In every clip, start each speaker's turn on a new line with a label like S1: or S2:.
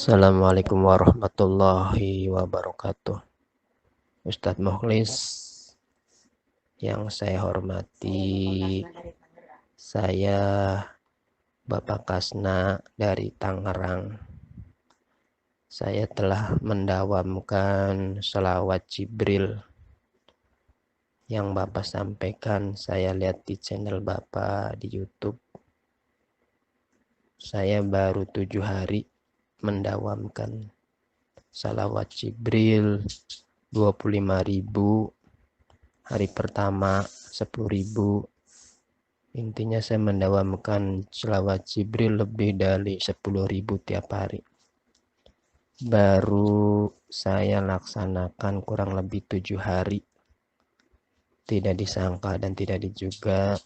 S1: Assalamualaikum warahmatullahi wabarakatuh. Ustadz Mukhlis yang saya hormati, saya Bapak Kasna dari Tangerang. Saya telah mendawamkan sholawat Jibril yang Bapak sampaikan. Saya lihat di channel Bapak di YouTube. Saya baru 7 hari mendawamkan sholawat Jibril 25.000, hari pertama 10.000. Intinya saya mendawamkan sholawat Jibril lebih dari 10.000 tiap hari. Baru saya laksanakan kurang lebih 7 hari. Tidak disangka dan tidak diduga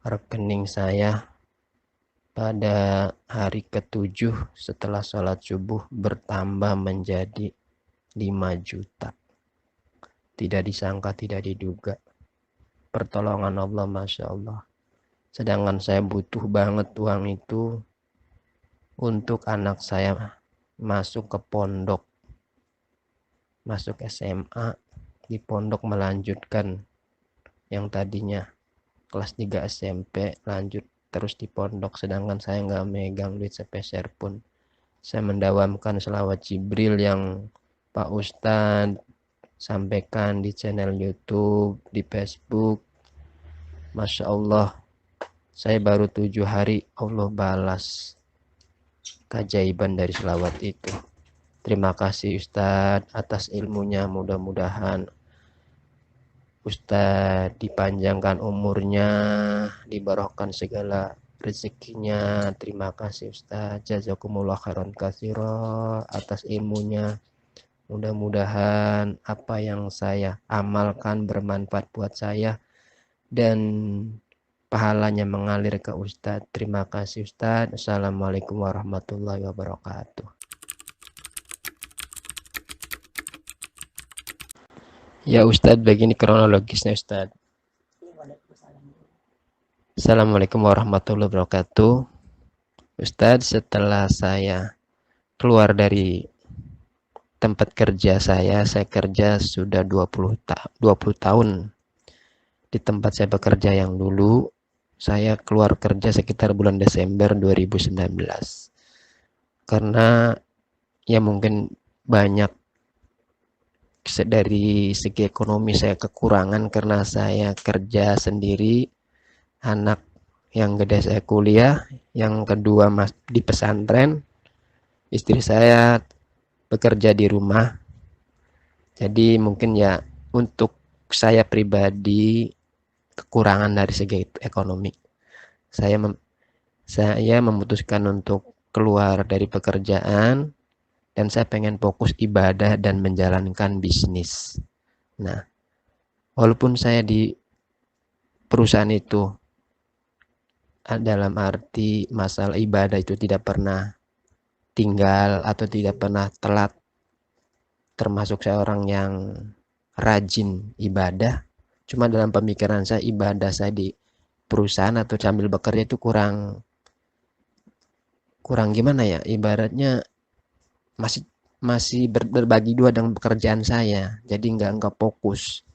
S1: rekening saya pada hari ke-7 setelah sholat subuh bertambah menjadi 5 juta. Tidak disangka, tidak diduga. Pertolongan Allah, Masya Allah. Sedangkan saya butuh banget uang itu untuk anak saya masuk ke pondok, masuk SMA, di pondok melanjutkan yang tadinya kelas 3 SMP, lanjut terus di pondok. Sedangkan saya nggak megang duit sepeser pun. Saya mendawamkan sholawat Jibril yang Pak Ustadz sampaikan di channel YouTube, di Facebook. Masya Allah, saya baru 7 hari Allah balas keajaiban dari sholawat itu. Terima kasih Ustadz atas ilmunya. Mudah-mudahan Ustadz dipanjangkan umurnya, dibarokahkan segala rezekinya. Terima kasih Ustadz. Jazakumullah khairan katsira atas ilmunya. Mudah-mudahan apa yang saya amalkan bermanfaat buat saya dan pahalanya mengalir ke Ustadz. Terima kasih Ustadz. Assalamualaikum warahmatullahi wabarakatuh. Ya Ustadz, begini kronologisnya Ustadz. Assalamualaikum warahmatullahi wabarakatuh. Ustadz, setelah saya keluar dari tempat kerja saya kerja sudah 20 tahun di tempat saya bekerja yang dulu. Saya keluar kerja sekitar bulan Desember 2019. Karena ya mungkin banyak dari segi ekonomi saya kekurangan karena saya kerja sendiri, anak yang gede saya kuliah, yang kedua di pesantren, istri saya bekerja di rumah. Jadi mungkin ya untuk saya pribadi kekurangan dari segi ekonomi. Saya memutuskan untuk keluar dari pekerjaan dan saya pengen fokus ibadah dan menjalankan bisnis. Nah, walaupun saya di perusahaan itu dalam arti masalah ibadah itu tidak pernah tinggal atau tidak pernah telat, termasuk saya orang yang rajin ibadah. Cuma dalam pemikiran saya ibadah saya di perusahaan atau sambil bekerja itu kurang gimana ya, ibaratnya masih berbagi dua dengan pekerjaan saya. Jadi nggak fokus,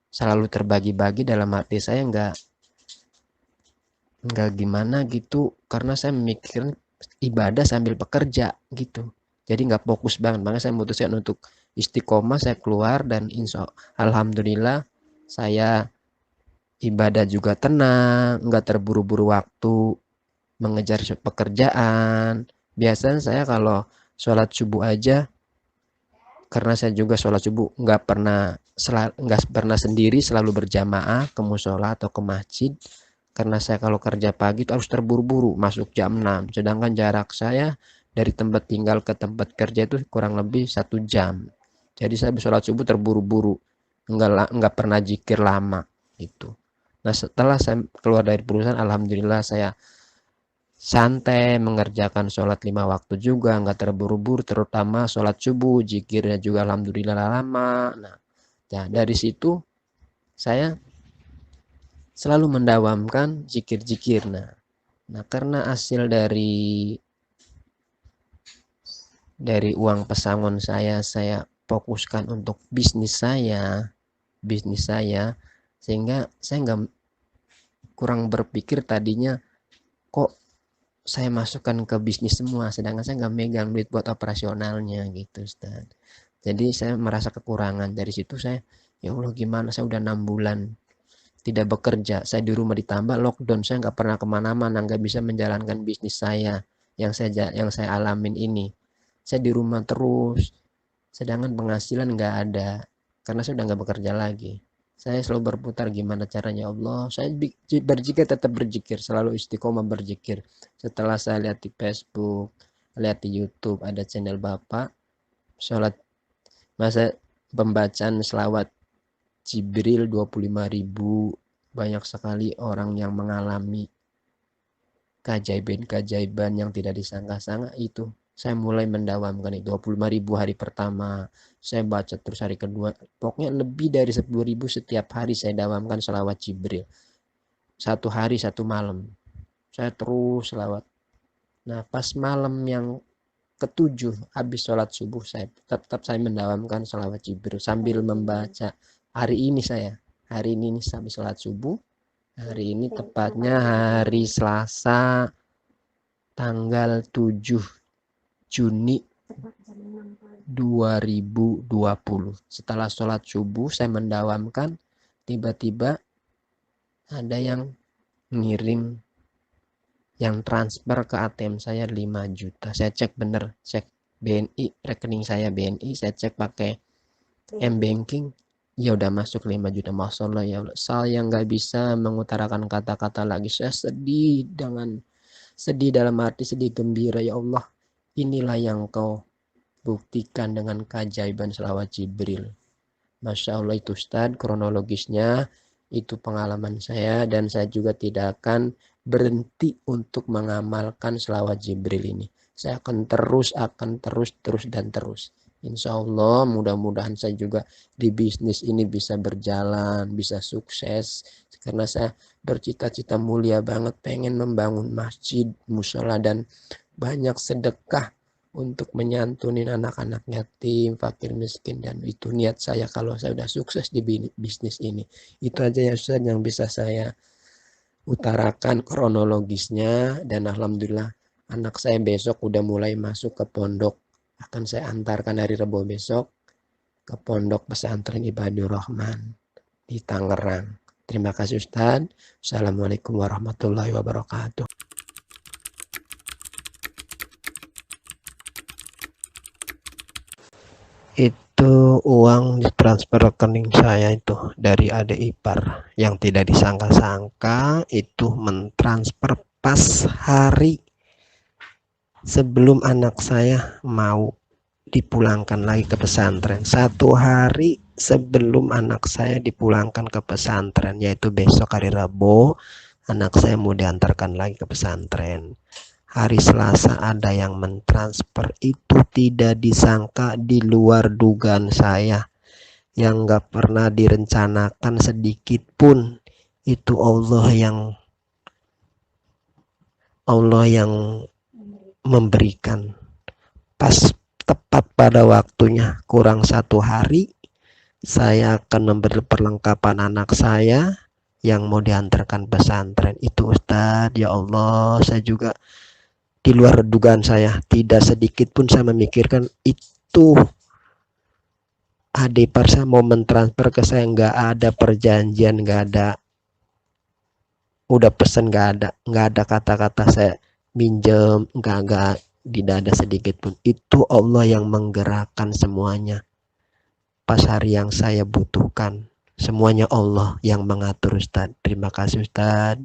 S1: selalu terbagi-bagi. Dalam hati saya nggak gimana gitu, karena saya memikirkan ibadah sambil bekerja gitu. Jadi nggak fokus banget. Makanya saya memutuskan untuk istiqomah. Saya keluar dan alhamdulillah saya ibadah juga tenang, nggak terburu-buru waktu mengejar pekerjaan. Biasanya saya kalau sholat subuh aja, karena saya juga sholat subuh nggak pernah sendiri, selalu berjamaah ke musola atau ke masjid. Karena saya kalau kerja pagi itu harus terburu-buru masuk jam 6, sedangkan jarak saya dari tempat tinggal ke tempat kerja itu kurang lebih 1 jam. Jadi saya sholat subuh terburu-buru, enggak pernah zikir lama itu. Nah setelah saya keluar dari perusahaan, alhamdulillah saya santai mengerjakan sholat 5 waktu juga, enggak terburu-buru, terutama sholat subuh, zikirnya juga alhamdulillah lama. Nah dari situ saya selalu mendawamkan zikir-zikir. Nah karena hasil dari uang pesangon saya fokuskan untuk bisnis saya, sehingga saya nggak kurang berpikir tadinya kok saya masukkan ke bisnis semua, sedangkan saya nggak megang duit buat operasionalnya gitu, Ustaz. Jadi saya merasa kekurangan. Dari situ saya, ya Allah gimana, saya udah 6 bulan tidak bekerja, saya di rumah ditambah lockdown, saya nggak pernah kemana-mana, nggak bisa menjalankan bisnis saya yang saya alamin ini. Saya di rumah terus, sedangkan penghasilan nggak ada, karena saya udah nggak bekerja lagi. Saya selalu berputar gimana caranya Allah. Saya berzikir, tetap berzikir, selalu istiqomah berzikir. Setelah saya lihat di Facebook, lihat di YouTube ada channel Bapak, sholat masa pembacaan selawat Jibril 25.000, banyak sekali orang yang mengalami keajaiban-keajaiban yang tidak disangka-sangka itu. Saya mulai mendawamkan itu 25.000 hari pertama, saya baca terus hari kedua, pokoknya lebih dari 10.000 setiap hari saya dawamkan selawat Jibril. 1 hari 1 malam saya terus selawat. Nah pas malam yang ketujuh habis sholat subuh, saya tetap mendawamkan selawat Jibril sambil membaca. Hari ini habis sholat subuh, hari ini tepatnya hari Selasa tanggal 7 Juni 2020. Setelah sholat subuh saya mendawamkan, tiba-tiba ada yang ngirim, yang transfer ke ATM saya 5 juta. Saya cek bener, cek BNI, rekening saya BNI, saya cek pakai M-Banking, ya udah masuk 5 juta. Masya Allah ya Allah, saya nggak bisa mengutarakan kata-kata lagi. Saya sedih dalam arti sedih gembira. Ya Allah, inilah yang kau buktikan dengan keajaiban selawat Jibril. Masya Allah itu Ustaz, kronologisnya itu pengalaman saya, dan saya juga tidak akan berhenti untuk mengamalkan selawat Jibril ini. Saya akan terus dan terus. Insya Allah mudah-mudahan saya juga di bisnis ini bisa berjalan, bisa sukses. Karena saya bercita-cita mulia banget, pengen membangun masjid, musola, dan banyak sedekah untuk menyantunin anak-anak yatim, fakir miskin, dan itu niat saya kalau saya udah sukses di bisnis ini. Itu aja ya Ustaz yang bisa saya utarakan kronologisnya, dan alhamdulillah anak saya besok udah mulai masuk ke pondok. Akan saya antarkan hari Rabu besok ke pondok pesantren Ibadur Rahman di Tangerang. Terima kasih Ustaz. Assalamualaikum warahmatullahi wabarakatuh. Itu uang ditransfer rekening saya itu dari adik ipar, yang tidak disangka-sangka itu mentransfer pas hari sebelum anak saya mau dipulangkan lagi ke pesantren. 1 hari sebelum anak saya dipulangkan ke pesantren, yaitu besok hari Rabu, anak saya mau diantarkan lagi ke pesantren. Hari Selasa ada yang mentransfer, itu tidak disangka, di luar dugaan saya, yang gak pernah direncanakan sedikit pun. Itu Allah yang memberikan. Pas tepat pada waktunya, kurang 1 hari saya akan memberi perlengkapan anak saya yang mau diantarkan pesantren. Itu Ustadz, ya Allah, saya juga di luar dugaan saya, tidak sedikit pun saya memikirkan itu adik ipar saya mau mentransfer ke saya. Nggak ada perjanjian, nggak ada udah pesen, nggak ada kata-kata saya minjem, nggak, tidak ada sedikit pun. Itu Allah yang menggerakkan semuanya pas hari yang saya butuhkan. Semuanya Allah yang mengatur Ustaz. Terima kasih Ustaz.